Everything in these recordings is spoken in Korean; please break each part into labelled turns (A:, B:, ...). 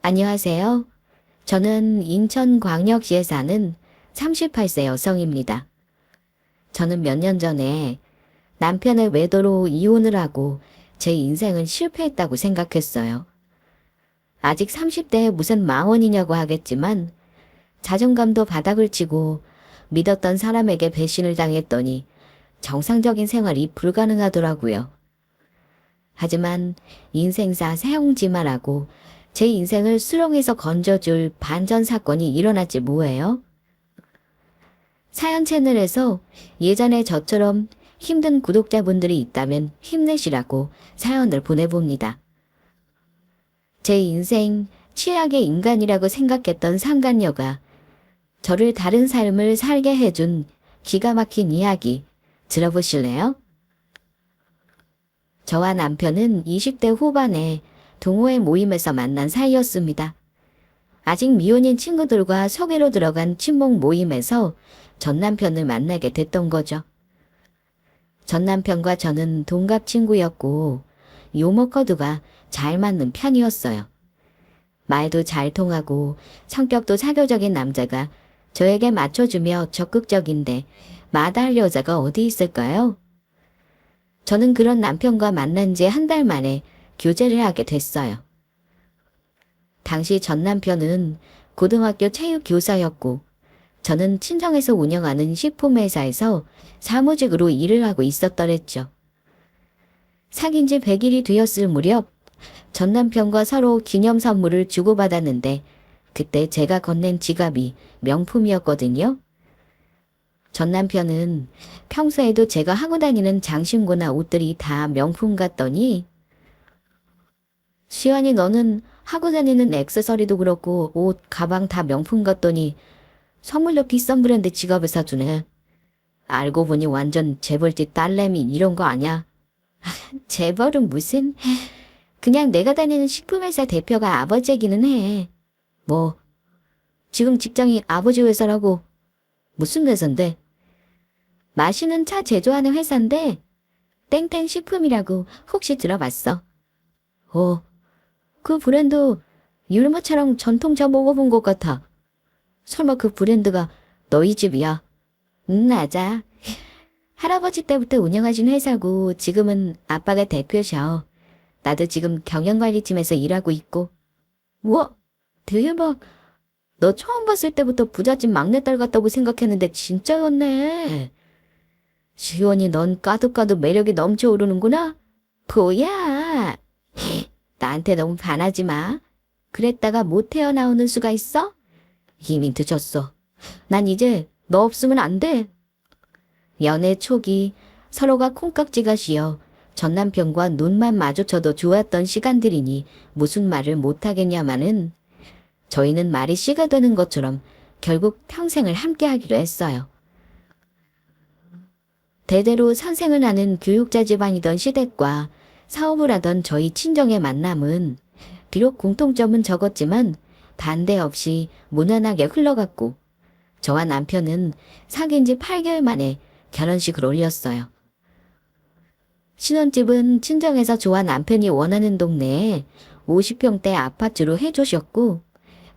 A: 안녕하세요. 저는 인천광역시에 사는 38세 여성입니다. 저는 몇 년 전에 남편의 외도로 이혼을 하고 제 인생은 실패했다고 생각했어요. 아직 30대에 무슨 망언이냐고 하겠지만 자존감도 바닥을 치고 믿었던 사람에게 배신을 당했더니 정상적인 생활이 불가능하더라고요. 하지만 인생사 세옹지마라고 제 인생을 수렁에서 건져줄 반전 사건이 일어났지 뭐예요? 사연 채널에서 예전에 저처럼 힘든 구독자분들이 있다면 힘내시라고 사연을 보내봅니다. 제 인생 최악의 인간이라고 생각했던 상간녀가 저를 다른 삶을 살게 해준 기가 막힌 이야기 들어보실래요? 저와 남편은 20대 후반에 동호회 모임에서 만난 사이였습니다. 아직 미혼인 친구들과 소개로 들어간 친목 모임에서 전 남편을 만나게 됐던 거죠. 전 남편과 저는 동갑 친구였고 유머 코드가 잘 맞는 편이었어요. 말도 잘 통하고 성격도 사교적인 남자가 저에게 맞춰주며 적극적인데 마다할 여자가 어디 있을까요? 저는 그런 남편과 만난 지 한 달 만에 교제를 하게 됐어요. 당시 전 남편은 고등학교 체육교사였고 저는 친정에서 운영하는 식품회사에서 사무직으로 일을 하고 있었더랬죠. 사귄 지 100일이 되었을 무렵 전 남편과 서로 기념 선물을 주고받았는데 그때 제가 건넨 지갑이 명품이었거든요. 전 남편은 평소에도 제가 하고 다니는 장신구나 옷들이 다 명품 같더니 시연이 너는 하고 다니는 액세서리도 그렇고 옷, 가방 다 명품 같더니 선물로 비싼 브랜드 지갑을 사주네. 알고 보니 완전 재벌집 딸내미 이런 거 아냐? 재벌은 무슨? 그냥 내가 다니는 식품회사 대표가 아버지이기는 해. 뭐 지금 직장이 아버지 회사라고. 무슨 회사인데? 마시는 차 제조하는 회사인데 땡땡 식품이라고 혹시 들어봤어? 그 브랜드 율무차랑 전통차 먹어본 것 같아. 설마 그 브랜드가 너희 집이야? 맞아. 할아버지 때부터 운영하신 회사고 지금은 아빠가 대표셔. 나도 지금 경영관리팀에서 일하고 있고. 우와, 대박. 너 처음 봤을 때부터 부잣집 막내딸 같다고 생각했는데 진짜였네. 시원이 넌 까도 매력이 넘쳐 오르는구나? 뭐야? 나한테 너무 반하지 마. 그랬다가 못 태어나오는 수가 있어? 이미 늦었어. 난 이제 너 없으면 안 돼. 연애 초기 서로가 콩깍지가 씌어 전 남편과 눈만 마주쳐도 좋았던 시간들이니 무슨 말을 못하겠냐마는 저희는 말이 씨가 되는 것처럼 결국 평생을 함께하기로 했어요. 대대로 선생을 하는 교육자 집안이던 시댁과 사업을 하던 저희 친정의 만남은 비록 공통점은 적었지만 반대 없이 무난하게 흘러갔고 저와 남편은 사귄 지 8개월 만에 결혼식을 올렸어요. 신혼집은 친정에서 저와 남편이 원하는 동네에 50평대 아파트로 해주셨고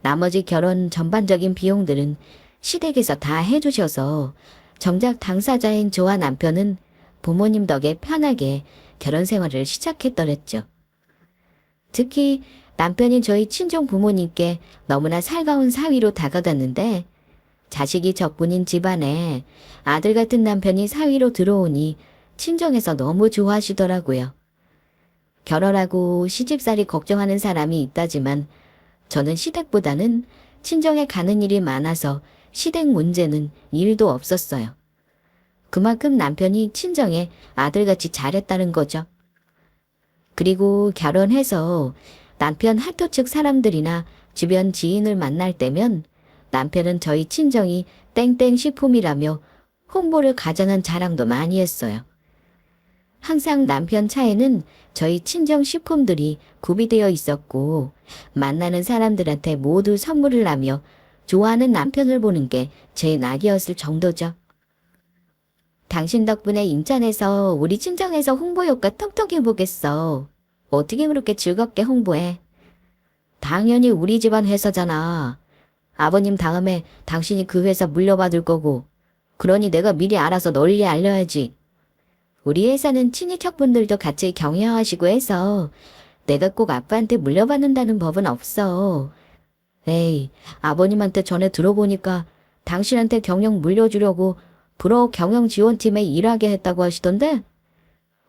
A: 나머지 결혼 전반적인 비용들은 시댁에서 다 해주셔서 정작 당사자인 저와 남편은 부모님 덕에 편하게 결혼 생활을 시작했더랬죠. 특히 남편이 저희 친정 부모님께 너무나 살가운 사위로 다가갔는데 자식이 적분인 집안에 아들 같은 남편이 사위로 들어오니 친정에서 너무 좋아하시더라고요. 결혼하고 시집살이 걱정하는 사람이 있다지만 저는 시댁보다는 친정에 가는 일이 많아서 시댁 문제는 일도 없었어요. 그만큼 남편이 친정에 아들같이 잘했다는 거죠. 그리고 결혼해서 남편 학교 측 사람들이나 주변 지인을 만날 때면 남편은 저희 친정이 땡땡 식품이라며 홍보를 가장한 자랑도 많이 했어요. 항상 남편 차에는 저희 친정 식품들이 구비되어 있었고 만나는 사람들한테 모두 선물을 하며 좋아하는 남편을 보는 게 제 낙이었을 정도죠. 당신 덕분에 인천에서 우리 친정에서 홍보 효과 톡톡 해보겠어. 어떻게 그렇게 즐겁게 홍보해? 당연히 우리 집안 회사잖아. 아버님 다음에 당신이 그 회사 물려받을 거고. 그러니 내가 미리 알아서 널리 알려야지. 우리 회사는 친인척분들도 같이 경영하시고 해서 내가 꼭 아빠한테 물려받는다는 법은 없어. 에이, 아버님한테 전에 들어보니까 당신한테 경영 물려주려고 프로 경영 지원팀에 일하게 했다고 하시던데?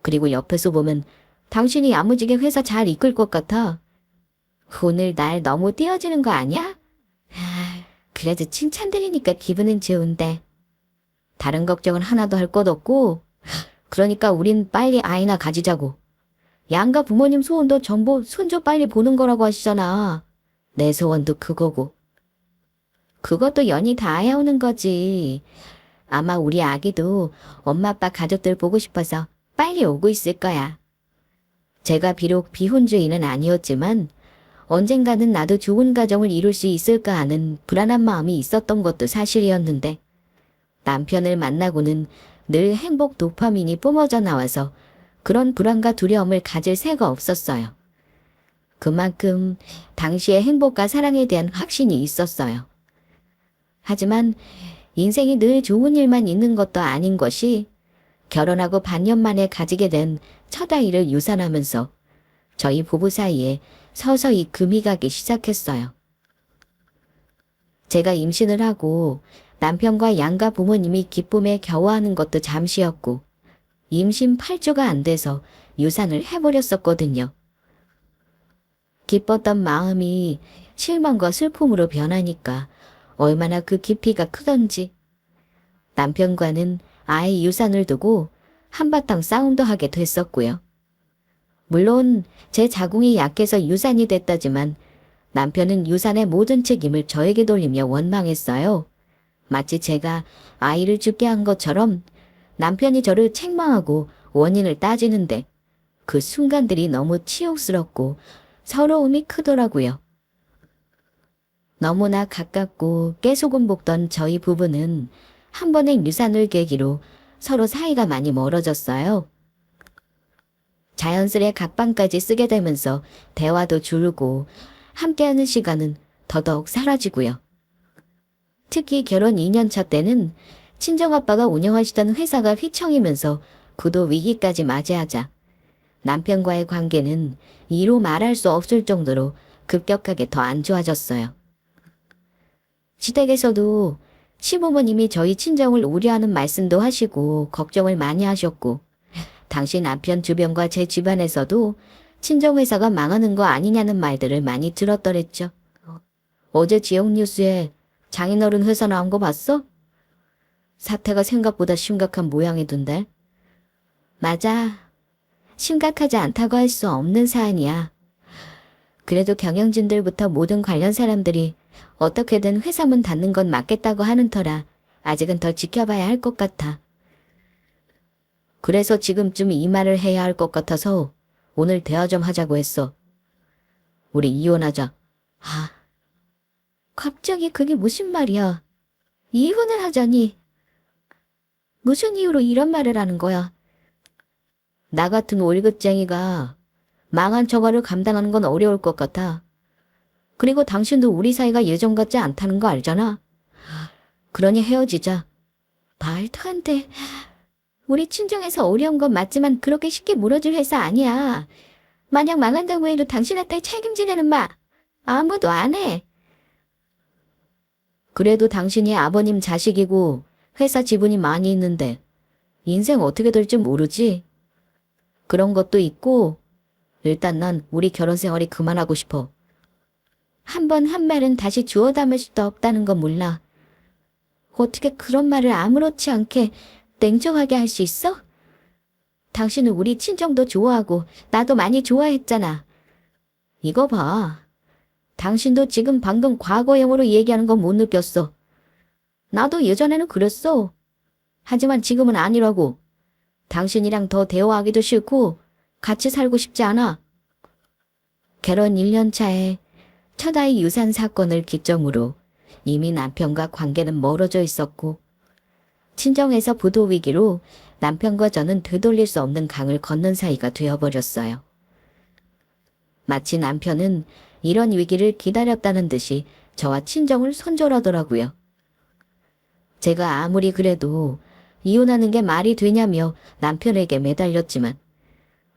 A: 그리고 옆에서 보면 당신이 야무지게 회사 잘 이끌 것 같아. 오늘 날 너무 띄워주는 거 아니야? 그래도 칭찬드리니까 기분은 좋은데. 다른 걱정은 하나도 할 것 없고, 그러니까 우린 빨리 아이나 가지자고. 양가 부모님 소원도 전부 손주 빨리 보는 거라고 하시잖아. 내 소원도 그거고. 그것도 연이 닿아야 오는 거지. 아마 우리 아기도 엄마 아빠 가족들 보고 싶어서 빨리 오고 있을 거야. 제가 비록 비혼주의는 아니었지만 언젠가는 나도 좋은 가정을 이룰 수 있을까 하는 불안한 마음이 있었던 것도 사실이었는데 남편을 만나고는 늘 행복 도파민이 뿜어져 나와서 그런 불안과 두려움을 가질 새가 없었어요. 그만큼 당시의 행복과 사랑에 대한 확신이 있었어요. 하지만 인생이 늘 좋은 일만 있는 것도 아닌 것이 결혼하고 반년 만에 가지게 된 첫 아이를 유산하면서 저희 부부 사이에 서서히 금이 가기 시작했어요. 제가 임신을 하고 남편과 양가 부모님이 기쁨에 겨워하는 것도 잠시였고 임신 8주가 안 돼서 유산을 해버렸었거든요. 기뻤던 마음이 실망과 슬픔으로 변하니까 얼마나 그 깊이가 크던지. 남편과는 아이 유산을 두고 한바탕 싸움도 하게 됐었고요. 물론 제 자궁이 약해서 유산이 됐다지만 남편은 유산의 모든 책임을 저에게 돌리며 원망했어요. 마치 제가 아이를 죽게 한 것처럼 남편이 저를 책망하고 원인을 따지는데 그 순간들이 너무 치욕스럽고 서러움이 크더라고요. 너무나 가깝고 깨소금 볶던 저희 부부는 한 번의 유산을 계기로 서로 사이가 많이 멀어졌어요. 자연스레 각방까지 쓰게 되면서 대화도 줄고 함께하는 시간은 더더욱 사라지고요. 특히 결혼 2년차 때는 친정아빠가 운영하시던 회사가 휘청이면서 구도 위기까지 맞이하자 남편과의 관계는 이로 말할 수 없을 정도로 급격하게 더 안 좋아졌어요. 시댁에서도 시부모님이 저희 친정을 우려하는 말씀도 하시고 걱정을 많이 하셨고 당시 남편 주변과 제 집안에서도 친정회사가 망하는 거 아니냐는 말들을 많이 들었더랬죠. 어제 지역 뉴스에 장인어른 회사 나온 거 봤어? 사태가 생각보다 심각한 모양이던데. 맞아. 심각하지 않다고 할 수 없는 사안이야. 그래도 경영진들부터 모든 관련 사람들이 어떻게든 회사 문 닫는 건 맞겠다고 하는 터라 아직은 더 지켜봐야 할 것 같아. 그래서 지금쯤 이 말을 해야 할 것 같아서 오늘 대화 좀 하자고 했어. 우리 이혼하자. 아, 갑자기 그게 무슨 말이야. 이혼을 하자니. 무슨 이유로 이런 말을 하는 거야. 나 같은 월급쟁이가 망한 처가를 감당하는 건 어려울 것 같아. 그리고 당신도 우리 사이가 예전 같지 않다는 거 알잖아. 그러니 헤어지자. 말도 안 돼. 우리 친정에서 어려운 건 맞지만 그렇게 쉽게 물어줄 회사 아니야. 만약 망한다고 해도 당신한테 책임지려는 말 아무도 안 해. 그래도 당신이 아버님 자식이고 회사 지분이 많이 있는데 인생 어떻게 될지 모르지. 그런 것도 있고 일단 난 우리 결혼 생활이 그만하고 싶어. 한 번 한 말은 다시 주워 담을 수도 없다는 건 몰라. 어떻게 그런 말을 아무렇지 않게 냉정하게 할 수 있어? 당신은 우리 친정도 좋아하고 나도 많이 좋아했잖아. 이거 봐. 당신도 지금 방금 과거형으로 얘기하는 건 못 느꼈어. 나도 예전에는 그랬어. 하지만 지금은 아니라고. 당신이랑 더 대화하기도 싫고 같이 살고 싶지 않아. 결혼 1년 차에 첫 아이 유산 사건을 기점으로 이미 남편과 관계는 멀어져 있었고 친정에서 부도 위기로 남편과 저는 되돌릴 수 없는 강을 건넌 사이가 되어버렸어요. 마치 남편은 이런 위기를 기다렸다는 듯이 저와 친정을 손절하더라고요. 제가 아무리 그래도 이혼하는 게 말이 되냐며 남편에게 매달렸지만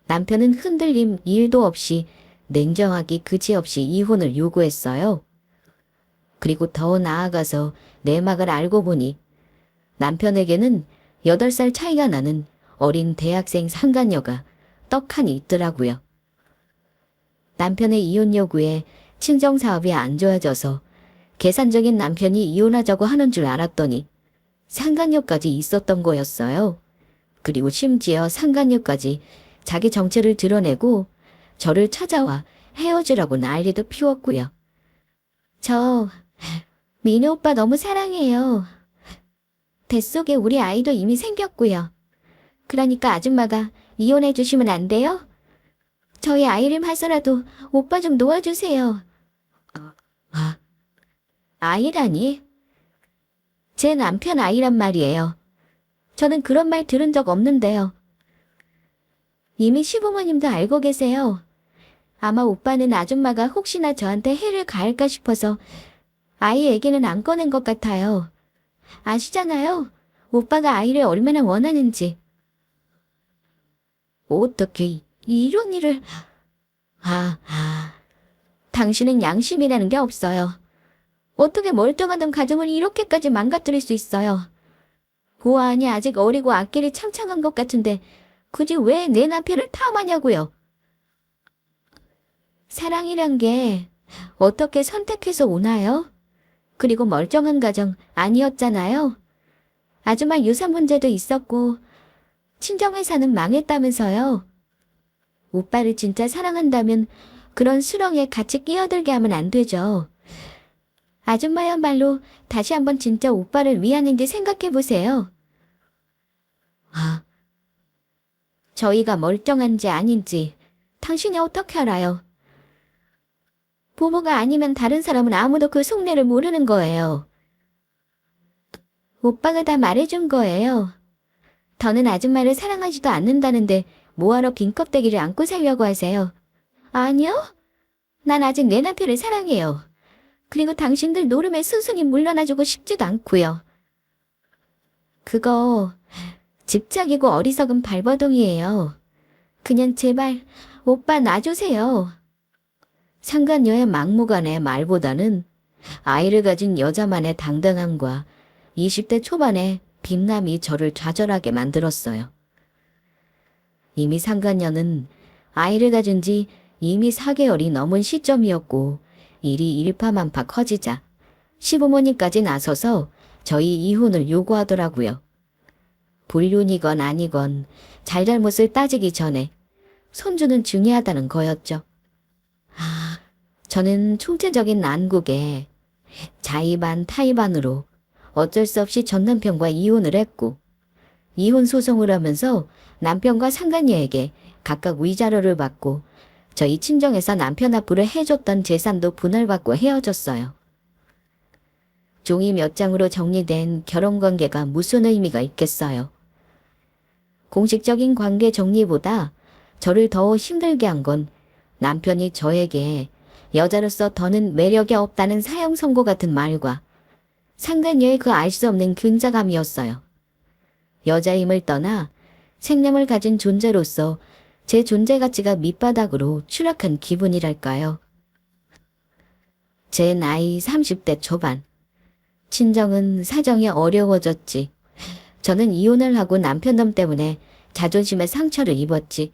A: 남편은 흔들림 1도 없이 냉정하기 그지없이 이혼을 요구했어요. 그리고 더 나아가서 내막을 알고 보니 남편에게는 8살 차이가 나는 어린 대학생 상간녀가 떡하니 있더라고요. 남편의 이혼 요구에 친정 사업이 안 좋아져서 계산적인 남편이 이혼하자고 하는 줄 알았더니 상간녀까지 있었던 거였어요. 그리고 심지어 상간녀까지 자기 정체를 드러내고 저를 찾아와 헤어지라고 난리도 피웠고요. 저 민우 오빠 너무 사랑해요. 뱃속에 우리 아이도 이미 생겼고요. 그러니까 아줌마가 이혼해 주시면 안 돼요? 저희 아이를 봐서라도 오빠 좀 놓아주세요. 아이라니? 제 남편 아이란 말이에요. 저는 그런 말 들은 적 없는데요. 이미 시부모님도 알고 계세요. 아마 오빠는 아줌마가 혹시나 저한테 해를 가할까 싶어서 아이 얘기는 안 꺼낸 것 같아요. 아시잖아요. 오빠가 아이를 얼마나 원하는지. 어떻게 이런 일을... 당신은 양심이라는 게 없어요. 어떻게 멀쩡하던 가정을 이렇게까지 망가뜨릴 수 있어요. 보아하니 아직 어리고 앞길이 창창한 것 같은데 굳이 왜 내 남편을 탐하냐고요. 사랑이란 게 어떻게 선택해서 오나요? 그리고 멀쩡한 가정 아니었잖아요. 아줌마 유산 문제도 있었고 친정회사는 망했다면서요. 오빠를 진짜 사랑한다면 그런 수렁에 같이 끼어들게 하면 안 되죠. 아줌마야말로 다시 한번 진짜 오빠를 위하는지 생각해보세요. 저희가 멀쩡한지 아닌지 당신이 어떻게 알아요? 부모가 아니면 다른 사람은 아무도 그 속내를 모르는 거예요. 오빠가 다 말해준 거예요. 더는 아줌마를 사랑하지도 않는다는데 뭐하러 빈 껍데기를 안고 살려고 하세요? 아니요. 난 아직 내 남편을 사랑해요. 그리고 당신들 노름에 순순히 물러나주고 싶지도 않고요. 그거 집착이고 어리석은 발버둥이에요. 그냥 제발 오빠 놔주세요. 상간녀의 막무가내 말보다는 아이를 가진 여자만의 당당함과 20대 초반의 빛남이 저를 좌절하게 만들었어요. 이미 상간녀는 아이를 가진 지 이미 4개월이 넘은 시점이었고 일이 일파만파 커지자 시부모님까지 나서서 저희 이혼을 요구하더라고요. 불륜이건 아니건 잘잘못을 따지기 전에 손주는 중요하다는 거였죠. 저는 총체적인 난국에 자의반 타의반으로 어쩔 수 없이 전 남편과 이혼을 했고 이혼 소송을 하면서 남편과 상간녀에게 각각 위자료를 받고 저희 친정에서 남편 앞으로 해줬던 재산도 분할받고 헤어졌어요. 종이 몇 장으로 정리된 결혼관계가 무슨 의미가 있겠어요. 공식적인 관계 정리보다 저를 더 힘들게 한 건 남편이 저에게 여자로서 더는 매력이 없다는 사형 선고 같은 말과 상간녀의 그 알 수 없는 근자감이었어요. 여자임을 떠나 생명을 가진 존재로서 제 존재 가치가 밑바닥으로 추락한 기분이랄까요. 제 나이 30대 초반. 친정은 사정이 어려워졌지. 저는 이혼을 하고 남편놈 때문에 자존심에 상처를 입었지.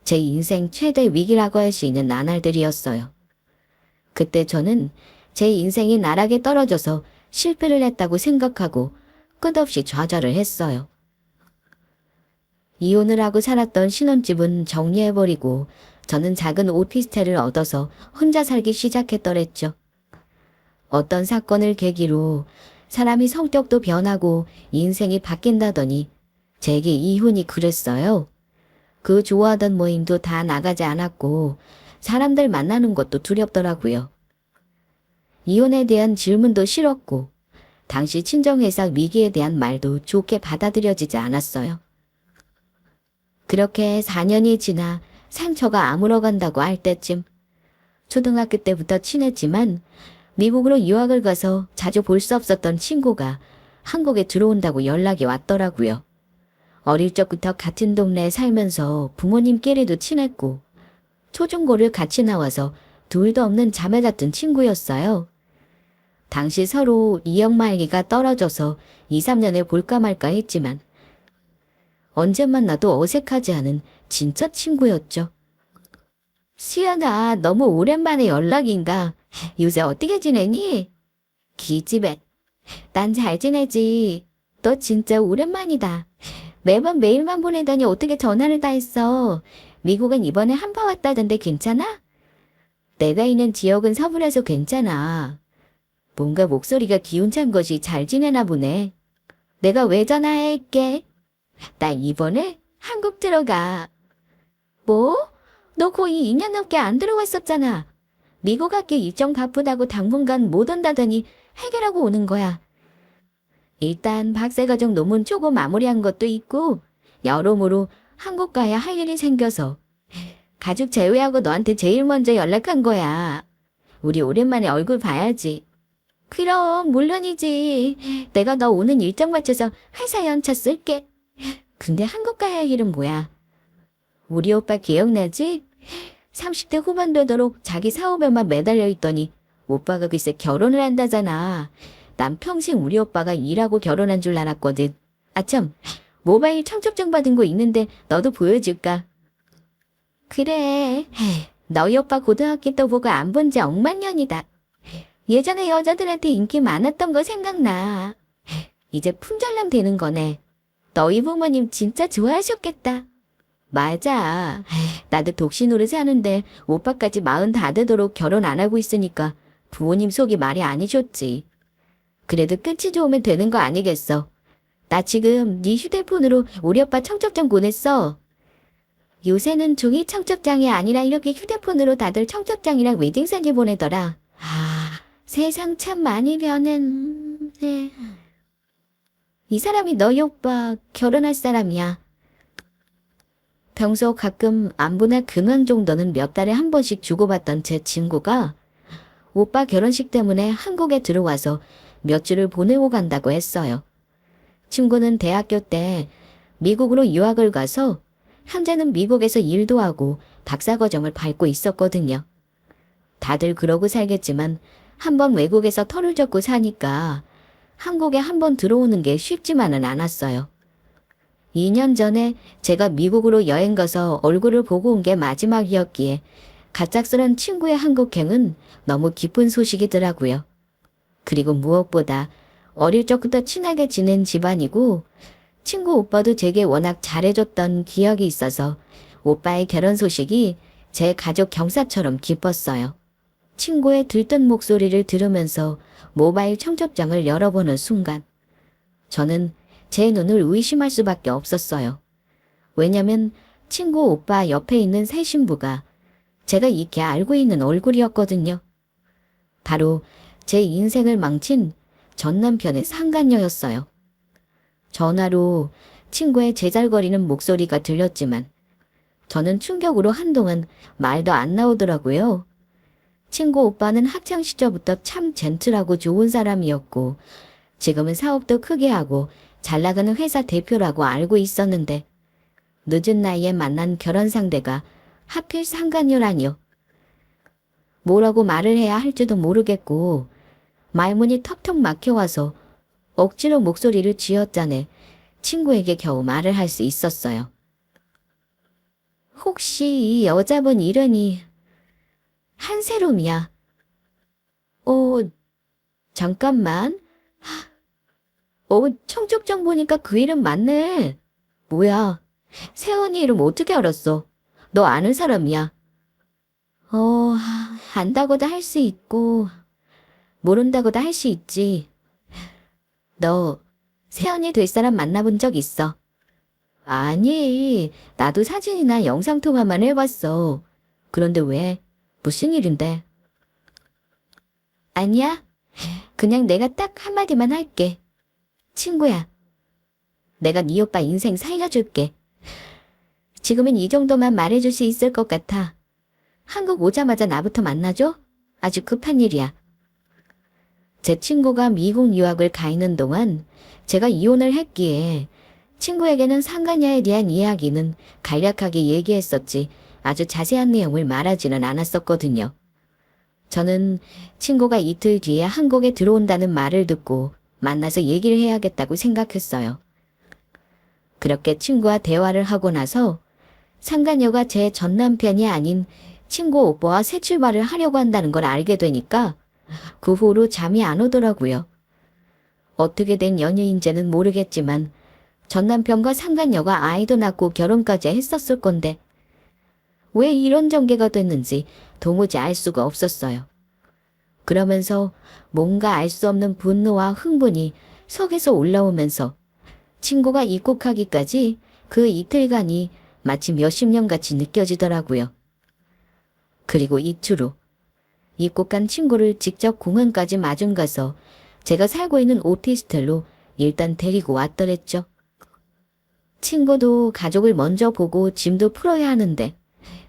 A: 제 인생 최대 위기라고 할 수 있는 나날들이었어요. 그때 저는 제 인생이 나락에 떨어져서 실패를 했다고 생각하고 끝없이 좌절을 했어요. 이혼을 하고 살았던 신혼집은 정리해버리고 저는 작은 오피스텔을 얻어서 혼자 살기 시작했더랬죠. 어떤 사건을 계기로 사람이 성격도 변하고 인생이 바뀐다더니 제게 이혼이 그랬어요. 그 좋아하던 모임도 다 나가지 않았고 사람들 만나는 것도 두렵더라고요. 이혼에 대한 질문도 싫었고 당시 친정회사 위기에 대한 말도 좋게 받아들여지지 않았어요. 그렇게 4년이 지나 상처가 아물어간다고 할 때쯤. 초등학교 때부터 친했지만 미국으로 유학을 가서 자주 볼 수 없었던 친구가 한국에 들어온다고 연락이 왔더라고요. 어릴 적부터 같은 동네에 살면서 부모님끼리도 친했고 초중고를 같이 나와서 둘도 없는 자매 같은 친구였어요. 당시 서로 이역 말기가 떨어져서 2, 3년에 볼까 말까 했지만 언제 만나도 어색하지 않은 진짜 친구였죠. 수연아, 너무 오랜만에 연락인가? 요새 어떻게 지내니? 기집애. 난 잘 지내지. 너 진짜 오랜만이다. 매번 메일만 보내더니 어떻게 전화를 다 했어? 미국은 이번에 한파 왔다던데 괜찮아? 내가 있는 지역은 서울에서 괜찮아. 뭔가 목소리가 기운찬 것이 잘 지내나 보네. 내가 왜 전화할게? 나 이번에 한국 들어가. 뭐? 너 거의 2년 넘게 안 들어왔었잖아. 미국 학교 일정 바쁘다고 당분간 못 온다더니 해결하고 오는 거야. 일단 박사과정 논문 초고 마무리한 것도 있고 여러모로 한국 가야 할 일이 생겨서 가족 제외하고 너한테 제일 먼저 연락한 거야. 우리 오랜만에 얼굴 봐야지. 그럼 물론이지. 내가 너 오는 일정 맞춰서 회사 연차 쓸게. 근데 한국 가야 할 일은 뭐야? 우리 오빠 기억나지? 30대 후반 되도록 자기 사업에만 매달려 있더니 오빠가 글쎄 결혼을 한다잖아. 난 평생 우리 오빠가 일하고 결혼한 줄 알았거든. 아참, 모바일 청첩장 받은 거 있는데 너도 보여줄까? 그래. 너희 오빠 고등학교 때 보고 안 본 지 억만 년이다. 예전에 여자들한테 인기 많았던 거 생각나. 이제 품절남 되는 거네. 너희 부모님 진짜 좋아하셨겠다. 맞아. 나도 독신 노릇 하는데 오빠까지 40 다 되도록 결혼 안 하고 있으니까 부모님 속이 말이 아니셨지. 그래도 끝이 좋으면 되는 거 아니겠어. 나 지금 네 휴대폰으로 우리 오빠 청첩장 보냈어. 요새는 종이 청첩장이 아니라 이렇게 휴대폰으로 다들 청첩장이랑 웨딩사진 보내더라. 세상 참 많이 변했네. 이 사람이 너희 오빠 결혼할 사람이야. 평소 가끔 안부나 근황 정도는 몇 달에 한 번씩 주고받던 제 친구가 오빠 결혼식 때문에 한국에 들어와서 몇 주를 보내고 간다고 했어요. 친구는 대학교 때 미국으로 유학을 가서 현재는 미국에서 일도 하고 박사과정을 밟고 있었거든요. 다들 그러고 살겠지만 한번 외국에서 털을 잡고 사니까 한국에 한번 들어오는 게 쉽지만은 않았어요. 2년 전에 제가 미국으로 여행 가서 얼굴을 보고 온 게 마지막이었기에 갑작스런 친구의 한국행은 너무 기쁜 소식이더라고요. 그리고 무엇보다 어릴 적부터 친하게 지낸 집안이고 친구 오빠도 제게 워낙 잘해줬던 기억이 있어서 오빠의 결혼 소식이 제 가족 경사처럼 기뻤어요. 친구의 들뜬 목소리를 들으면서 모바일 청첩장을 열어보는 순간 저는 제 눈을 의심할 수밖에 없었어요. 왜냐면 친구 오빠 옆에 있는 새 신부가 제가 익히 알고 있는 얼굴이었거든요. 바로 제 인생을 망친 전 남편의 상간녀였어요. 전화로 친구의 제잘거리는 목소리가 들렸지만 저는 충격으로 한동안 말도 안 나오더라고요. 친구 오빠는 학창 시절부터 참 젠틀하고 좋은 사람이었고 지금은 사업도 크게 하고 잘 나가는 회사 대표라고 알고 있었는데 늦은 나이에 만난 결혼 상대가 하필 상간녀라니요. 뭐라고 말을 해야 할지도 모르겠고 말문이 턱턱 막혀와서 억지로 목소리를 쥐었자네 친구에게 겨우 말을 할 수 있었어요. 혹시 이 여자분 이름이 한세롬이야? 잠깐만. 청첩장 보니까 그 이름 맞네. 뭐야, 세연이 이름 어떻게 알았어? 너 아는 사람이야? 안다고도 할 수 있고 모른다고도 할 수 있지. 너 세연이 될 사람 만나본 적 있어? 아니, 나도 사진이나 영상통화만 해봤어. 그런데 왜? 무슨 일인데? 아니야. 그냥 내가 딱 한마디만 할게. 친구야, 내가 네 오빠 인생 살려줄게. 지금은 이 정도만 말해줄 수 있을 것 같아. 한국 오자마자 나부터 만나줘? 아주 급한 일이야. 제 친구가 미국 유학을 가 있는 동안 제가 이혼을 했기에 친구에게는 상간녀에 대한 이야기는 간략하게 얘기했었지 아주 자세한 내용을 말하지는 않았었거든요. 저는 친구가 이틀 뒤에 한국에 들어온다는 말을 듣고 만나서 얘기를 해야겠다고 생각했어요. 그렇게 친구와 대화를 하고 나서 상간녀가 제 전 남편이 아닌 친구 오빠와 새 출발을 하려고 한다는 걸 알게 되니까 그 후로 잠이 안 오더라고요. 어떻게 된 연유인지는 모르겠지만 전 남편과 상간녀가 아이도 낳고 결혼까지 했었을 건데 왜 이런 전개가 됐는지 도무지 알 수가 없었어요. 그러면서 뭔가 알 수 없는 분노와 흥분이 속에서 올라오면서 친구가 입국하기까지 그 이틀간이 마치 몇십 년같이 느껴지더라고요. 그리고 이틀 후 입국한 친구를 직접 공항까지 마중 가서 제가 살고 있는 오피스텔로 일단 데리고 왔더랬죠. 친구도 가족을 먼저 보고 짐도 풀어야 하는데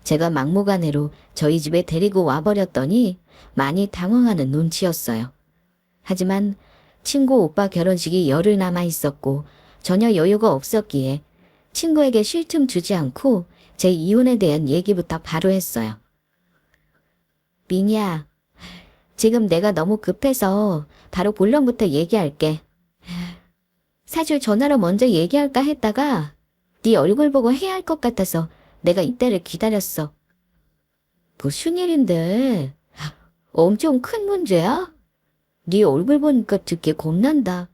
A: 제가 막무가내로 저희 집에 데리고 와버렸더니 많이 당황하는 눈치였어요. 하지만 친구 오빠 결혼식이 열흘 남아 있었고 전혀 여유가 없었기에 친구에게 쉴 틈 주지 않고 제 이혼에 대한 얘기부터 바로 했어요. 민희야, 지금 내가 너무 급해서 바로 본론부터 얘기할게. 사실 전화로 먼저 얘기할까 했다가 네 얼굴 보고 해야 할 것 같아서 내가 이때를 기다렸어. 무슨 일인데? 엄청 큰 문제야? 네 얼굴 보니까 듣기 겁난다.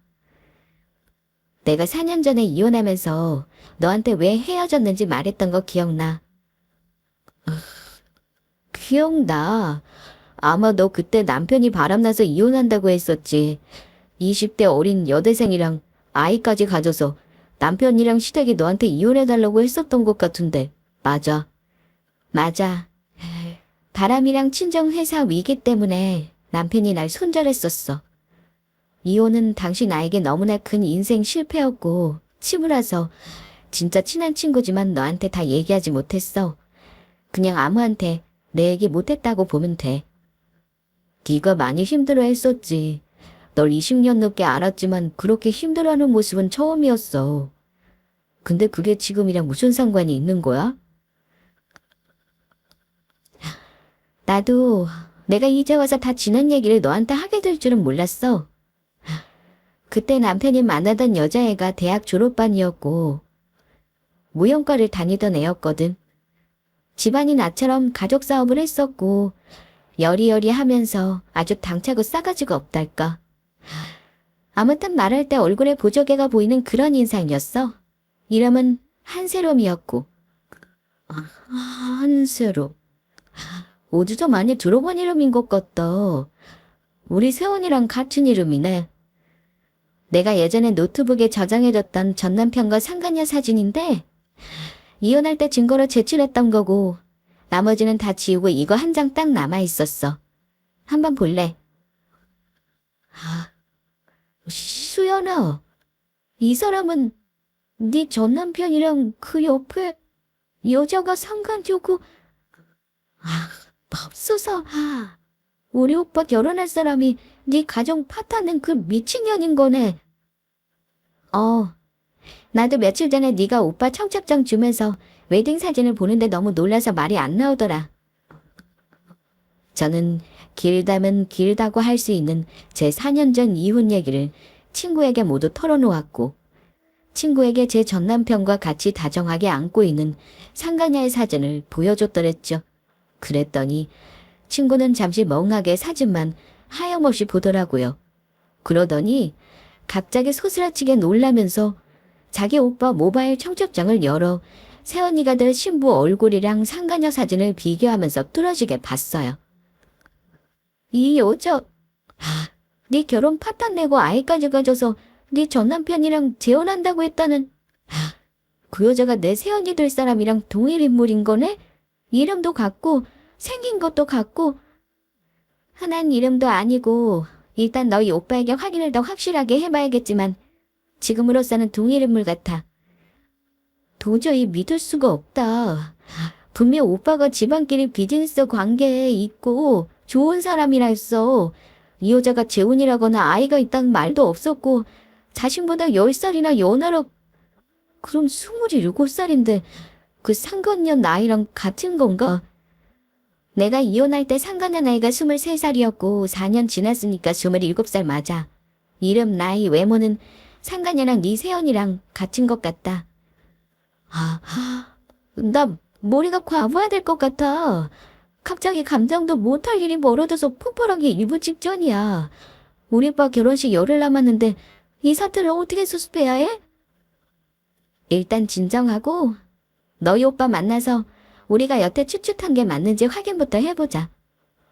A: 내가 4년 전에 이혼하면서 너한테 왜 헤어졌는지 말했던 거 기억나? 기억나. 아마 너 그때 남편이 바람나서 이혼한다고 했었지. 20대 어린 여대생이랑 아이까지 가져서 남편이랑 시댁이 너한테 이혼해달라고 했었던 것 같은데. 맞아. 맞아. 바람이랑 친정회사 위기 때문에 남편이 날 손절했었어. 이혼은 당시 나에게 너무나 큰 인생 실패였고 치부라서 진짜 친한 친구지만 너한테 다 얘기하지 못했어. 그냥 아무한테 내 얘기 못했다고 보면 돼. 네가 많이 힘들어했었지. 널 20년 넘게 알았지만 그렇게 힘들어하는 모습은 처음이었어. 근데 그게 지금이랑 무슨 상관이 있는 거야? 나도 내가 이제 와서 다 지난 얘기를 너한테 하게 될 줄은 몰랐어. 그때 남편이 만나던 여자애가 대학 졸업반이었고 무용과를 다니던 애였거든. 집안이 나처럼 가족 사업을 했었고 여리여리 하면서 아주 당차고 싸가지가 없달까. 아무튼 말할 때 얼굴에 보조개가 보이는 그런 인상이었어. 이름은 한세롬이었고. 한세롬. 어디서 많이 들어본 이름인 것 같다. 우리 세원이랑 같은 이름이네. 내가 예전에 노트북에 저장해뒀던 전 남편과 상간녀 사진인데 이혼할 때 증거로 제출했던 거고 나머지는 다 지우고 이거 한 장 딱 남아있었어. 한번 볼래? 수연아, 이 사람은 네 전 남편이랑 그 옆에 여자가 상간녀고 맙소사. 우리 오빠 결혼할 사람이 네 가정 파탄낸 그 미친년인 거네. 나도 며칠 전에 네가 오빠 청첩장 주면서 웨딩 사진을 보는데 너무 놀라서 말이 안 나오더라. 저는 길다면 길다고 할 수 있는 제 4년 전 이혼 얘기를 친구에게 모두 털어놓았고 친구에게 제 전남편과 같이 다정하게 안고 있는 상간녀의 사진을 보여줬더랬죠. 그랬더니 친구는 잠시 멍하게 사진만 하염없이 보더라고요. 그러더니 갑자기 소스라치게 놀라면서 자기 오빠 모바일 청첩장을 열어 새언니가 될 신부 얼굴이랑 상간녀 사진을 비교하면서 뚫어지게 봤어요. 이 여자, 네 결혼 파탄 내고 아이까지 가져서 네 전남편이랑 재혼한다고 했다는 그 여자가 내 새언니 될 사람이랑 동일 인물인 거네? 이름도 같고 생긴 것도 같고 흔한 이름도 아니고 일단 너희 오빠에게 확인을 더 확실하게 해봐야겠지만 지금으로서는 동일 인물 같아. 도저히 믿을 수가 없다. 분명 오빠가 집안끼리 비즈니스 관계에 있고 좋은 사람이라 했어. 이 여자가 재혼이라거나 아이가 있다는 말도 없었고 자신보다 10살이나 연하라. 그럼 27살인데 그 상간녀 나이랑 같은 건가? 내가 이혼할 때 상간녀 나이가 23살이었고 4년 지났으니까 27살 맞아. 이름, 나이, 외모는 상간녀랑 네 세연이랑 같은 것 같다. 나 머리가 과부하될 것 같아. 갑자기 감정도 못할 일이 벌어져서 폭발하기 일부 직전이야. 우리 오빠 결혼식 열흘 남았는데 이 사태를 어떻게 수습해야 해? 일단 진정하고 너희 오빠 만나서 우리가 여태 추측한 게 맞는지 확인부터 해보자.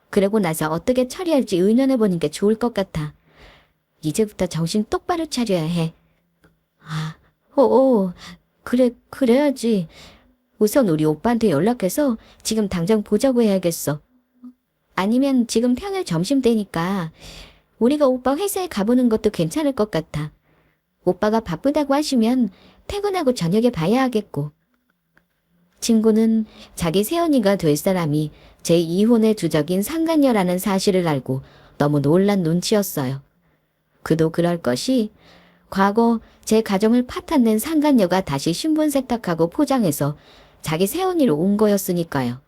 A: 그러고 나서 어떻게 처리할지 의논해보는 게 좋을 것 같아. 이제부터 정신 똑바로 차려야 해. 그래야지. 우선 우리 오빠한테 연락해서 지금 당장 보자고 해야겠어. 아니면 지금 평일 점심때니까 우리가 오빠 회사에 가보는 것도 괜찮을 것 같아. 오빠가 바쁘다고 하시면 퇴근하고 저녁에 봐야 하겠고. 친구는 자기 새언니가 될 사람이 제 이혼의 주적인 상간녀라는 사실을 알고 너무 놀란 눈치였어요. 그도 그럴 것이 과거 제 가정을 파탄낸 상간녀가 다시 신분 세탁하고 포장해서 자기 새언니로 온 거였으니까요.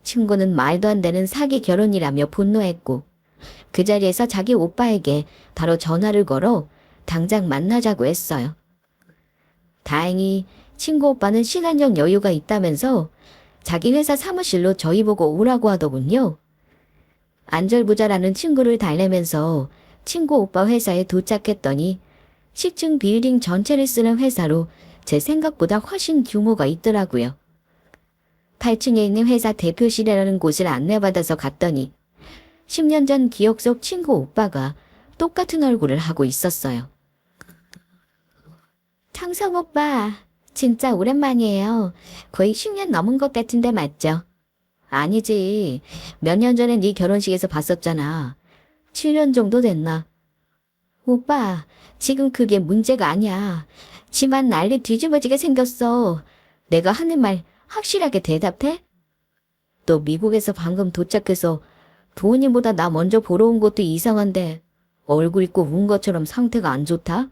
A: 친구는 말도 안 되는 사기 결혼이라며 분노했고 그 자리에서 자기 오빠에게 바로 전화를 걸어 당장 만나자고 했어요. 다행히 친구 오빠는 시간적 여유가 있다면서 자기 회사 사무실로 저희 보고 오라고 하더군요. 안절부절하는 친구를 달래면서 친구 오빠 회사에 도착했더니 10층 빌딩 전체를 쓰는 회사로 제 생각보다 훨씬 규모가 있더라고요. 8층에 있는 회사 대표실이라는 곳을 안내받아서 갔더니 10년 전 기억 속 친구 오빠가 똑같은 얼굴을 하고 있었어요. 창성 오빠, 진짜 오랜만이에요. 거의 10년 넘은 것 같은데 맞죠? 아니지. 몇 년 전에 네 결혼식에서 봤었잖아. 7년 정도 됐나? 오빠, 지금 그게 문제가 아니야. 집안 난리 뒤집어지게 생겼어. 내가 하는 말 확실하게 대답해? 너 미국에서 방금 도착해서 부모님보다 나 먼저 보러 온 것도 이상한데 얼굴 있고 운 것처럼 상태가 안 좋다?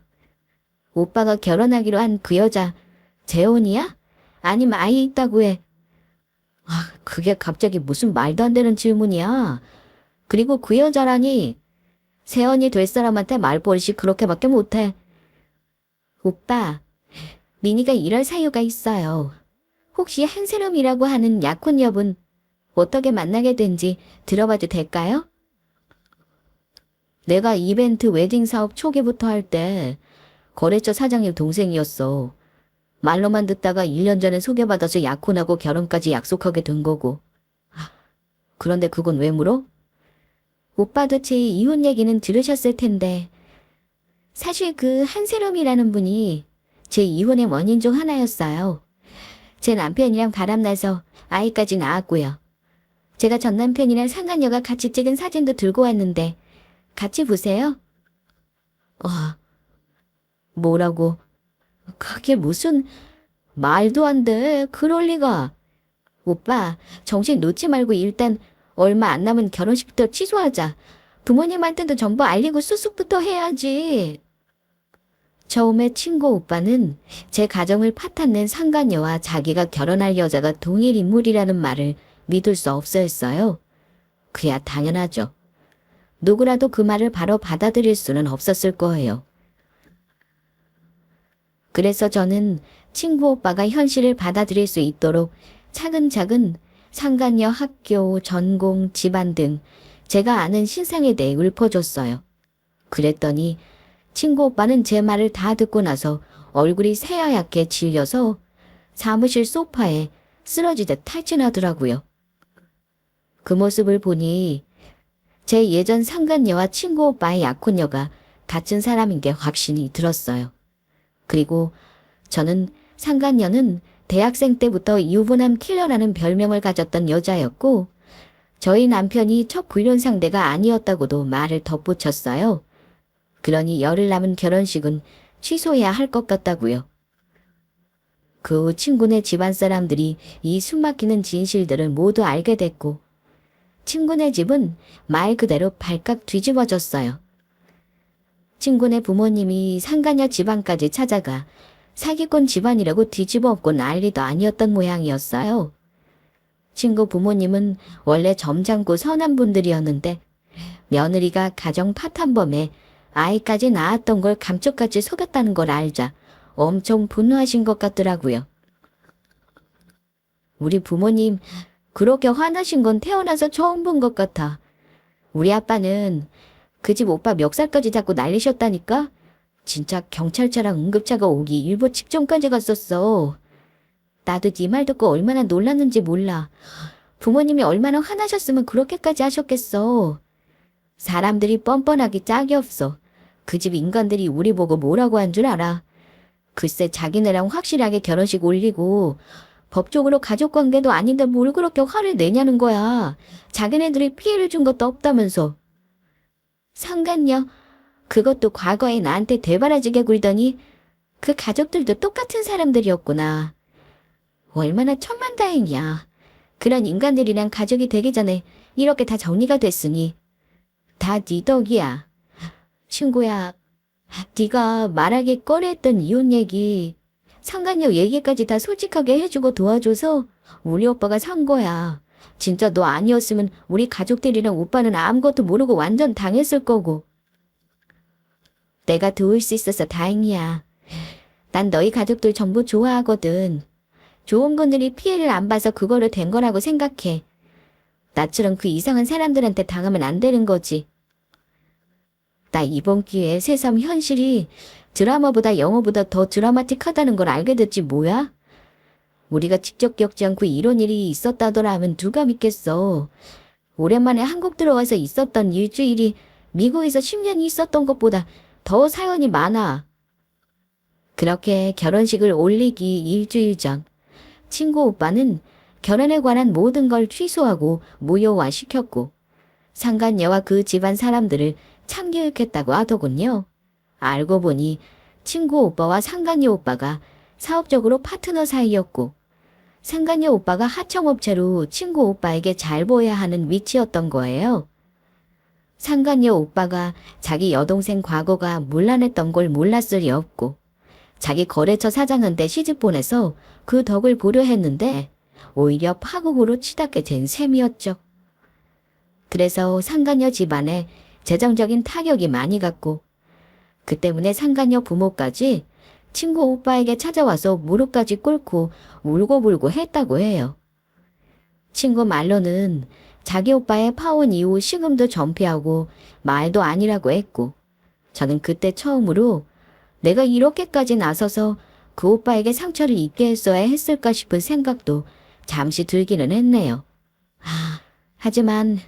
A: 오빠가 결혼하기로 한 그 여자 재혼이야? 아니면 아이 있다고 해? 그게 갑자기 무슨 말도 안 되는 질문이야. 그리고 그 여자라니 세연이 될 사람한테 말버릇이 그렇게밖에 못해. 오빠, 미니가 이럴 사유가 있어요. 혹시 한세름이라고 하는 약혼 여분 어떻게 만나게 된지 들어봐도 될까요? 내가 이벤트 웨딩 사업 초기부터 할 때 거래처 사장님 동생이었어. 말로만 듣다가 1년 전에 소개받아서 약혼하고 결혼까지 약속하게 된 거고. 그런데 그건 왜 물어? 오빠도 제 이혼 얘기는 들으셨을 텐데 사실 그 한세롬이라는 분이 제 이혼의 원인 중 하나였어요. 제 남편이랑 바람나서 아이까지 낳았고요. 제가 전 남편이랑 상간녀가 같이 찍은 사진도 들고 왔는데 같이 보세요. 뭐라고? 그게 무슨 말도 안 돼. 그럴 리가. 오빠, 정신 놓지 말고 일단 얼마 안 남은 결혼식부터 취소하자. 부모님한테도 전부 알리고 수습부터 해야지. 처음에 친구 오빠는 제 가정을 파탄낸 상간녀와 자기가 결혼할 여자가 동일 인물이라는 말을 믿을 수 없어 했어요. 그야 당연하죠. 누구라도 그 말을 바로 받아들일 수는 없었을 거예요. 그래서 저는 친구 오빠가 현실을 받아들일 수 있도록 차근차근 상간녀 학교, 전공, 집안 등 제가 아는 신상에 대해 읊어줬어요. 그랬더니 친구 오빠는 제 말을 다 듣고 나서 얼굴이 새하얗게 질려서 사무실 소파에 쓰러지듯 탈진하더라고요. 그 모습을 보니 제 예전 상간녀와 친구 오빠의 약혼녀가 같은 사람인 게 확신이 들었어요. 그리고 저는 상간녀는 대학생 때부터 유부남 킬러라는 별명을 가졌던 여자였고 저희 남편이 첫 불륜 상대가 아니었다고도 말을 덧붙였어요. 그러니 열흘 남은 결혼식은 취소해야 할 것 같다고요. 그 후 친구네 집안 사람들이 이 숨막히는 진실들을 모두 알게 됐고 친구네 집은 말 그대로 발칵 뒤집어졌어요. 친구네 부모님이 상가녀 집안까지 찾아가 사기꾼 집안이라고 뒤집어 엎고 난리도 아니었던 모양이었어요. 친구 부모님은 원래 점잖고 선한 분들이었는데 며느리가 가정 파탄범에 아이까지 낳았던 걸 감쪽같이 속였다는 걸 알자 엄청 분노하신 것 같더라고요. 우리 부모님 그렇게 화나신 건 태어나서 처음 본 것 같아. 우리 아빠는 그 집 오빠 멱살까지 잡고 난리셨다니까? 진짜 경찰차랑 응급차가 오기 일보 직전까지 갔었어. 나도 네 말 듣고 얼마나 놀랐는지 몰라. 부모님이 얼마나 화나셨으면 그렇게까지 하셨겠어. 사람들이 뻔뻔하기 짝이 없어. 그 집 인간들이 우리 보고 뭐라고 한 줄 알아. 글쎄 자기네랑 확실하게 결혼식 올리고 법적으로 가족관계도 아닌데 뭘 그렇게 화를 내냐는 거야. 자기네들이 피해를 준 것도 없다면서. 상관녀 그것도 과거에 나한테 대바라지게 굴더니 그 가족들도 똑같은 사람들이었구나. 얼마나 천만다행이야. 그런 인간들이랑 가족이 되기 전에 이렇게 다 정리가 됐으니 다 네 덕이야. 친구야, 네가 말하기 꺼려했던 이혼 얘기, 상간녀 얘기까지 다 솔직하게 해주고 도와줘서 우리 오빠가 산 거야. 진짜 너 아니었으면 우리 가족들이랑 오빠는 아무것도 모르고 완전 당했을 거고. 내가 도울 수 있어서 다행이야. 난 너희 가족들 전부 좋아하거든. 좋은 분들이 피해를 안 봐서 그거를 된 거라고 생각해. 나처럼 그 이상한 사람들한테 당하면 안 되는 거지. 나 이번 기회에 새삼 현실이 드라마보다 영화보다 더 드라마틱하다는 걸 알게 됐지 뭐야? 우리가 직접 겪지 않고 이런 일이 있었다더라 하면 누가 믿겠어. 오랜만에 한국 들어와서 있었던 일주일이 미국에서 10년이 있었던 것보다 더 사연이 많아. 그렇게 결혼식을 올리기 일주일 전 친구 오빠는 결혼에 관한 모든 걸 취소하고 무효화 시켰고 상간녀와 그 집안 사람들을 참교육했다고 하더군요. 알고 보니 친구 오빠와 상간녀 오빠가 사업적으로 파트너 사이였고 상간녀 오빠가 하청업체로 친구 오빠에게 잘 보여야 하는 위치였던 거예요. 상간녀 오빠가 자기 여동생 과거가 문란했던 걸 몰랐을 리 없고 자기 거래처 사장한테 시집 보내서 그 덕을 보려 했는데 오히려 파국으로 치닫게 된 셈이었죠. 그래서 상간녀 집안에 재정적인 타격이 많이 갔고 그 때문에 상간녀 부모까지 친구 오빠에게 찾아와서 무릎까지 꿇고 울고불고 했다고 해요. 친구 말로는 자기 오빠의 파혼 이후 시금도 전폐하고 말도 아니라고 했고 저는 그때 처음으로 내가 이렇게까지 나서서 그 오빠에게 상처를 입게 했어야 했을까 싶은 생각도 잠시 들기는 했네요. 하지만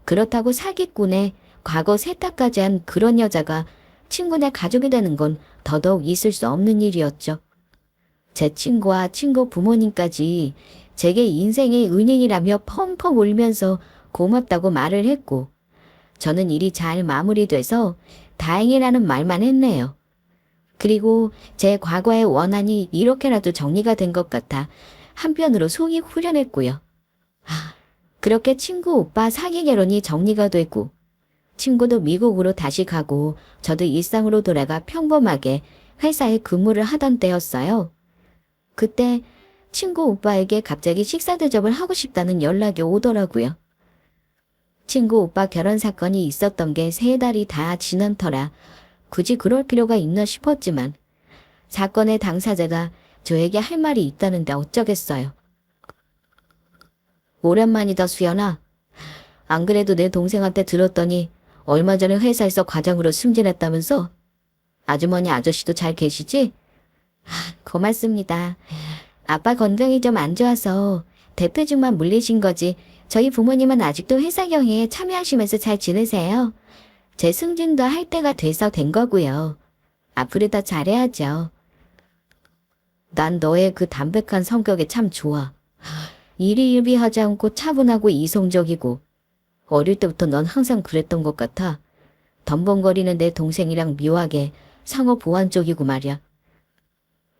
A: 그렇다고 사기꾼에 과거 세탁까지 한 그런 여자가 친구네 가족이 되는 건 더더욱 있을 수 없는 일이었죠. 제 친구와 친구 부모님까지 제게 인생의 은인이라며 펑펑 울면서 고맙다고 말을 했고 저는 일이 잘 마무리돼서 다행이라는 말만 했네요. 그리고 제 과거의 원한이 이렇게라도 정리가 된 것 같아 한편으로 속이 후련했고요. 그렇게 친구 오빠 사기 결혼이 정리가 되고 친구도 미국으로 다시 가고 저도 일상으로 돌아가 평범하게 회사에 근무를 하던 때였어요. 그때 친구 오빠에게 갑자기 식사 대접을 하고 싶다는 연락이 오더라고요. 친구 오빠 결혼 사건이 있었던 게 3달이 다 지난 터라 굳이 그럴 필요가 있나 싶었지만 사건의 당사자가 저에게 할 말이 있다는데 어쩌겠어요. 오랜만이다 수연아. 안 그래도 내 동생한테 들었더니 얼마 전에 회사에서 과장으로 승진했다면서? 아주머니 아저씨도 잘 계시지? 고맙습니다. 아빠 건강이 좀 안 좋아서 대퇴직만 물리신 거지 저희 부모님은 아직도 회사 경영에 참여하시면서 잘 지내세요. 제 승진도 할 때가 돼서 된 거고요. 앞으로 더 잘해야죠. 난 너의 그 담백한 성격이 참 좋아. 일희일비하지 않고 차분하고 이성적이고 어릴 때부터 넌 항상 그랬던 것 같아. 덤벙거리는 내 동생이랑 묘하게 상호 보완 쪽이고 말이야.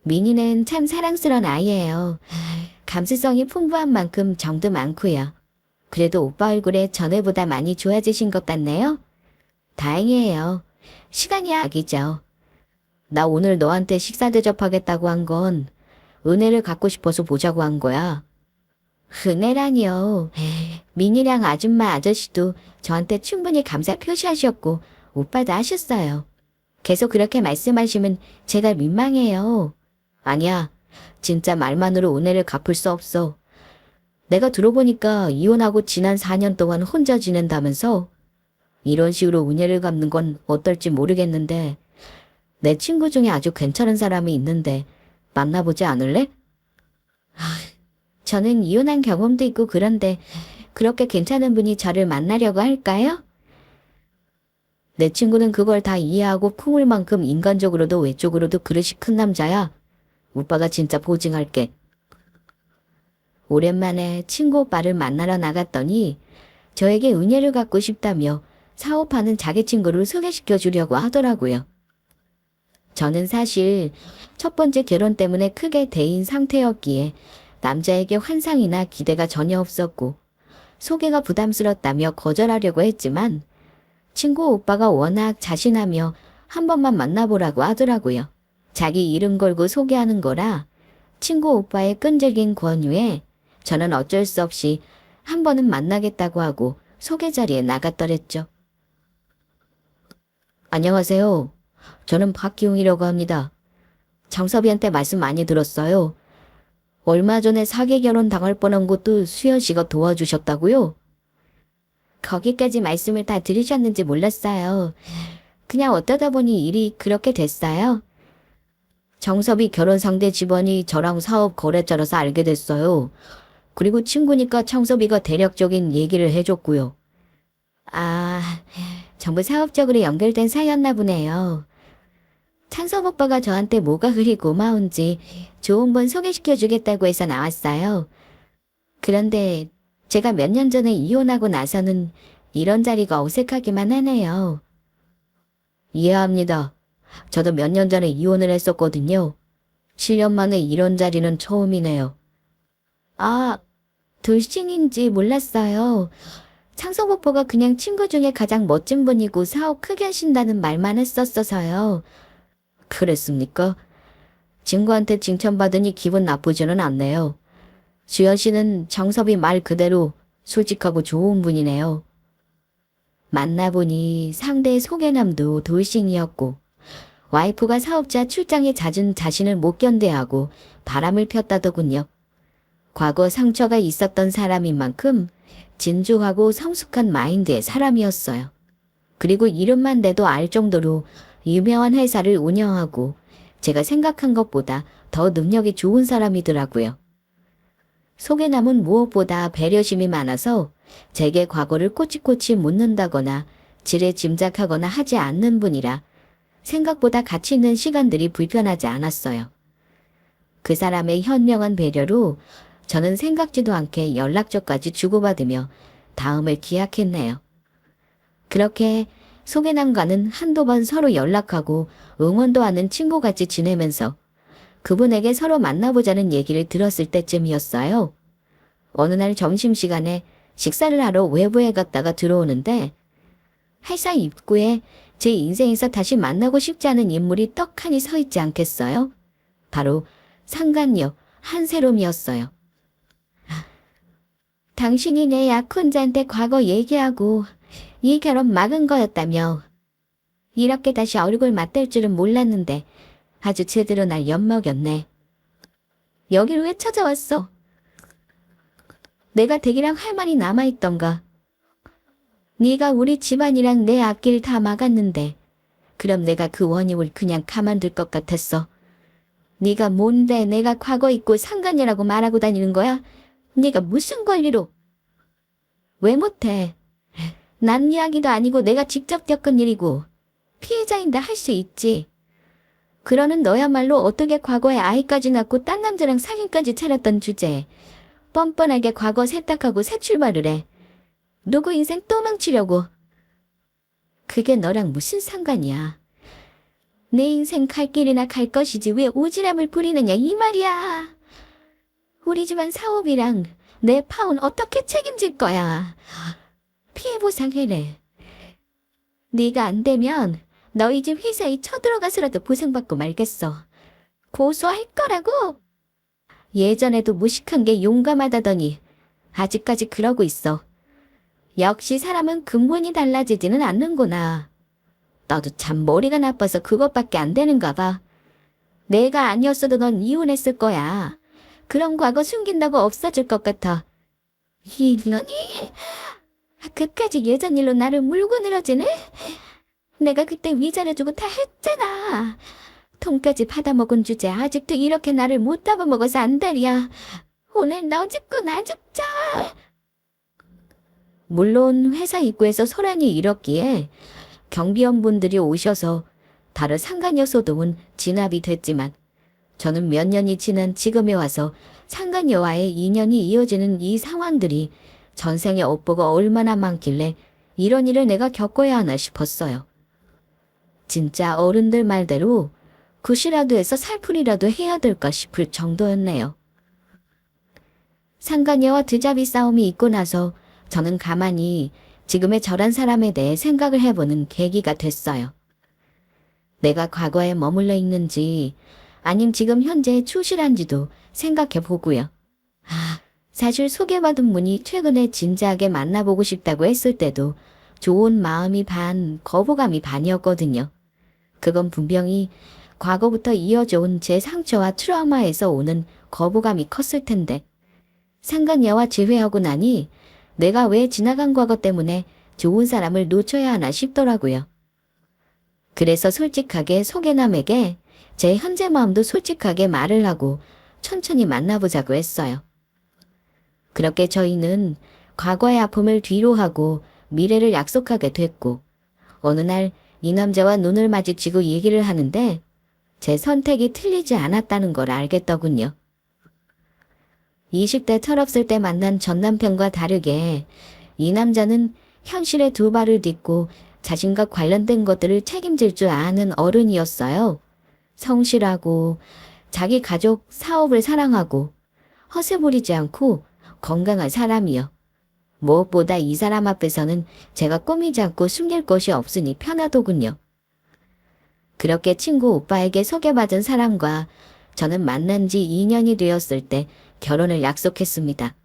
A: 민희는 참 사랑스러운 아이예요. 감수성이 풍부한 만큼 정도 많고요. 그래도 오빠 얼굴에 전에보다 많이 좋아지신 것 같네요. 다행이에요. 시간이 약이죠. 나 오늘 너한테 식사 대접하겠다고 한 건 은혜를 갖고 싶어서 보자고 한 거야. 은혜라니요. 민희랑 아줌마 아저씨도 저한테 충분히 감사 표시하셨고 오빠도 하셨어요. 계속 그렇게 말씀하시면 제가 민망해요. 아니야. 진짜 말만으로 은혜를 갚을 수 없어. 내가 들어보니까 이혼하고 지난 4년 동안 혼자 지낸다면서? 이런 식으로 은혜를 갚는 건 어떨지 모르겠는데 내 친구 중에 아주 괜찮은 사람이 있는데 만나보지 않을래? 저는 이혼한 경험도 있고 그런데 그렇게 괜찮은 분이 저를 만나려고 할까요? 내 친구는 그걸 다 이해하고 품을 만큼 인간적으로도 외적으로도 그릇이 큰 남자야. 오빠가 진짜 보증할게. 오랜만에 친구 오빠를 만나러 나갔더니 저에게 은혜를 갖고 싶다며 사업하는 자기 친구를 소개시켜 주려고 하더라고요. 저는 사실 첫 번째 결혼 때문에 크게 데인 상태였기에 남자에게 환상이나 기대가 전혀 없었고 소개가 부담스럽다며 거절하려고 했지만 친구 오빠가 워낙 자신하며 한 번만 만나보라고 하더라고요. 자기 이름 걸고 소개하는 거라 친구 오빠의 끈질긴 권유에 저는 어쩔 수 없이 한 번은 만나겠다고 하고 소개 자리에 나갔더랬죠. 안녕하세요. 저는 박기웅이라고 합니다. 정섭이한테 말씀 많이 들었어요. 얼마 전에 사기 결혼 당할 뻔한 것도 수연 씨가 도와주셨다고요? 거기까지 말씀을 다 들으셨는지 몰랐어요. 그냥 어쩌다 보니 일이 그렇게 됐어요. 정섭이 결혼 상대 집안이 저랑 사업 거래처라서 알게 됐어요. 그리고 친구니까 청섭이가 대략적인 얘기를 해줬고요. 아, 전부 사업적으로 연결된 사이였나 보네요. 창섭 오빠가 저한테 뭐가 그리 고마운지 좋은 분 소개시켜주겠다고 해서 나왔어요. 그런데 제가 몇 년 전에 이혼하고 나서는 이런 자리가 어색하기만 하네요. 이해합니다. 저도 몇 년 전에 이혼을 했었거든요. 7년 만에 이런 자리는 처음이네요. 아, 돌싱인지 몰랐어요. 창섭 오빠가 그냥 친구 중에 가장 멋진 분이고 사업 크게 하신다는 말만 했었어서요. 그랬습니까? 친구한테 칭찬받으니 기분 나쁘지는 않네요. 주연 씨는 정섭이 말 그대로 솔직하고 좋은 분이네요. 만나보니 상대의 소개남도 돌싱이었고 와이프가 사업자 출장에 잦은 자신을 못 견뎌하고 바람을 폈다더군요. 과거 상처가 있었던 사람인 만큼 진중하고 성숙한 마인드의 사람이었어요. 그리고 이름만 대도 알 정도로 유명한 회사를 운영하고 제가 생각한 것보다 더 능력이 좋은 사람이더라고요. 소개남은 무엇보다 배려심이 많아서 제게 과거를 꼬치꼬치 묻는다거나 지레 짐작하거나 하지 않는 분이라 생각보다 가치 있는 시간들이 불편하지 않았어요. 그 사람의 현명한 배려로 저는 생각지도 않게 연락처까지 주고받으며 다음을 기약했네요. 그렇게 소개남과는 한두 번 서로 연락하고 응원도 하는 친구같이 지내면서 그분에게 서로 만나보자는 얘기를 들었을 때쯤이었어요. 어느 날 점심시간에 식사를 하러 외부에 갔다가 들어오는데 회사 입구에 제 인생에서 다시 만나고 싶지 않은 인물이 떡하니 서 있지 않겠어요? 바로 상간녀 한세롬이었어요. 당신이 내 약혼자한테 과거 얘기하고 이 결혼 막은 거였다며. 이렇게 다시 얼굴 맞댈 줄은 몰랐는데 아주 제대로 날 엿먹였네. 여길 왜 찾아왔어? 내가 댁이랑 할 말이 남아있던가. 네가 우리 집안이랑 내 앞길 다 막았는데 그럼 내가 그 원흉을 그냥 가만둘 것 같았어. 네가 뭔데 내가 과거 있고 상관이라고 말하고 다니는 거야? 네가 무슨 권리로? 왜 못해? 난 이야기도 아니고 내가 직접 겪은 일이고 피해자인데 할 수 있지. 그러는 너야말로 어떻게 과거에 아이까지 낳고 딴 남자랑 사진까지 차렸던 주제에 뻔뻔하게 과거 세탁하고 새 출발을 해. 누구 인생 또 망치려고. 그게 너랑 무슨 상관이야. 내 인생 갈 길이나 갈 것이지 왜 오지랖을 부리느냐 이 말이야. 우리 집안 사업이랑 내 파혼 어떻게 책임질 거야. 피해 보상해래. 네가 안 되면 너희 집 회사에 쳐들어가서라도 보상받고 말겠어. 고소할 거라고. 예전에도 무식한 게 용감하다더니 아직까지 그러고 있어. 역시 사람은 근본이 달라지지는 않는구나. 너도 참 머리가 나빠서 그것밖에 안 되는가 봐. 내가 아니었어도 넌 이혼했을 거야. 그런 과거 숨긴다고 없어질 것 같아. 이년이 끝까지 예전 일로 나를 물고 늘어지네? 내가 그때 위자료 주고 다 했잖아. 돈까지 받아먹은 주제 아직도 이렇게 나를 못 잡아먹어서 안달이야. 오늘 너 죽고 나 죽자. 물론 회사 입구에서 소란이 일었기에 경비원분들이 오셔서 다른 상간녀 소동은 진압이 됐지만 저는 몇 년이 지난 지금에 와서 상간녀와의 인연이 이어지는 이 상황들이 전생의 업보가 얼마나 많길래 이런 일을 내가 겪어야 하나 싶었어요. 진짜 어른들 말대로 굿이라도 해서 살풀이라도 해야 될까 싶을 정도였네요. 상간녀와 드잡이 싸움이 있고 나서 저는 가만히 지금의 저란 사람에 대해 생각을 해보는 계기가 됐어요. 내가 과거에 머물러 있는지 아님 지금 현재 충실한지도 생각해 보고요. 사실 소개받은 분이 최근에 진지하게 만나보고 싶다고 했을 때도 좋은 마음이 반, 거부감이 반이었거든요. 그건 분명히 과거부터 이어져 온 제 상처와 트라우마에서 오는 거부감이 컸을 텐데 상간녀와 재회하고 나니 내가 왜 지나간 과거 때문에 좋은 사람을 놓쳐야 하나 싶더라고요. 그래서 솔직하게 소개남에게 제 현재 마음도 솔직하게 말을 하고 천천히 만나보자고 했어요. 그렇게 저희는 과거의 아픔을 뒤로하고 미래를 약속하게 됐고 어느 날 이 남자와 눈을 마주치고 얘기를 하는데 제 선택이 틀리지 않았다는 걸 알겠더군요. 20대 철없을 때 만난 전 남편과 다르게 이 남자는 현실에 두 발을 딛고 자신과 관련된 것들을 책임질 줄 아는 어른이었어요. 성실하고 자기 가족, 사업을 사랑하고 허세 부리지 않고 건강한 사람이요. 무엇보다 이 사람 앞에서는 제가 꾸미지 않고 숨길 것이 없으니 편하더군요. 그렇게 친구 오빠에게 소개받은 사람과 저는 만난 지 2년이 되었을 때 결혼을 약속했습니다.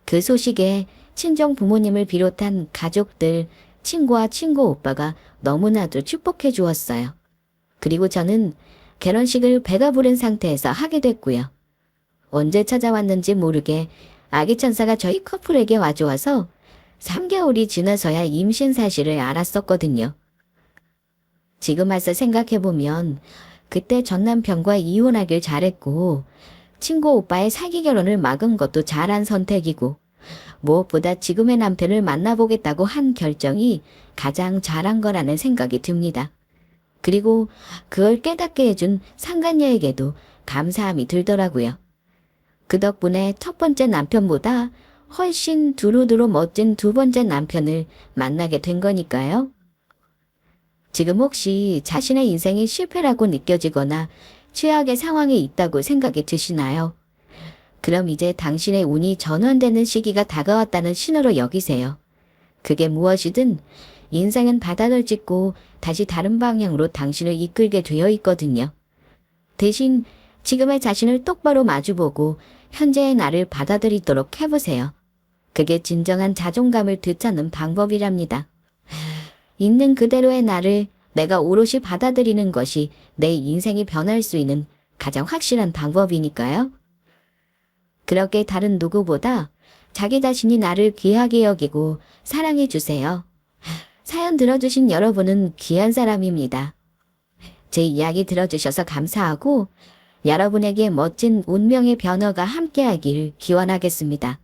A: 그 소식에 친정 부모님을 비롯한 가족들, 친구와 친구 오빠가 너무나도 축복해 주었어요. 그리고 저는 결혼식을 배가 부른 상태에서 하게 됐고요. 언제 찾아왔는지 모르게 아기 천사가 저희 커플에게 와주어서 3개월이 지나서야 임신 사실을 알았었거든요. 지금 와서 생각해보면 그때 전 남편과 이혼하길 잘했고 친구 오빠의 사기 결혼을 막은 것도 잘한 선택이고 무엇보다 지금의 남편을 만나보겠다고 한 결정이 가장 잘한 거라는 생각이 듭니다. 그리고 그걸 깨닫게 해준 상간녀에게도 감사함이 들더라고요. 그 덕분에 첫 번째 남편보다 훨씬 두루두루 멋진 두 번째 남편을 만나게 된 거니까요. 지금 혹시 자신의 인생이 실패라고 느껴지거나 최악의 상황에 있다고 생각이 드시나요? 그럼 이제 당신의 운이 전환되는 시기가 다가왔다는 신호로 여기세요. 그게 무엇이든 인생은 바닥을 찍고 다시 다른 방향으로 당신을 이끌게 되어 있거든요. 대신 지금의 자신을 똑바로 마주보고 현재의 나를 받아들이도록 해보세요. 그게 진정한 자존감을 되찾는 방법이랍니다. 있는 그대로의 나를 내가 오롯이 받아들이는 것이 내 인생이 변할 수 있는 가장 확실한 방법이니까요. 그렇게 다른 누구보다 자기 자신이 나를 귀하게 여기고 사랑해 주세요. 사연 들어주신 여러분은 귀한 사람입니다. 제 이야기 들어주셔서 감사하고 여러분에게 멋진 운명의 변화가 함께하길 기원하겠습니다.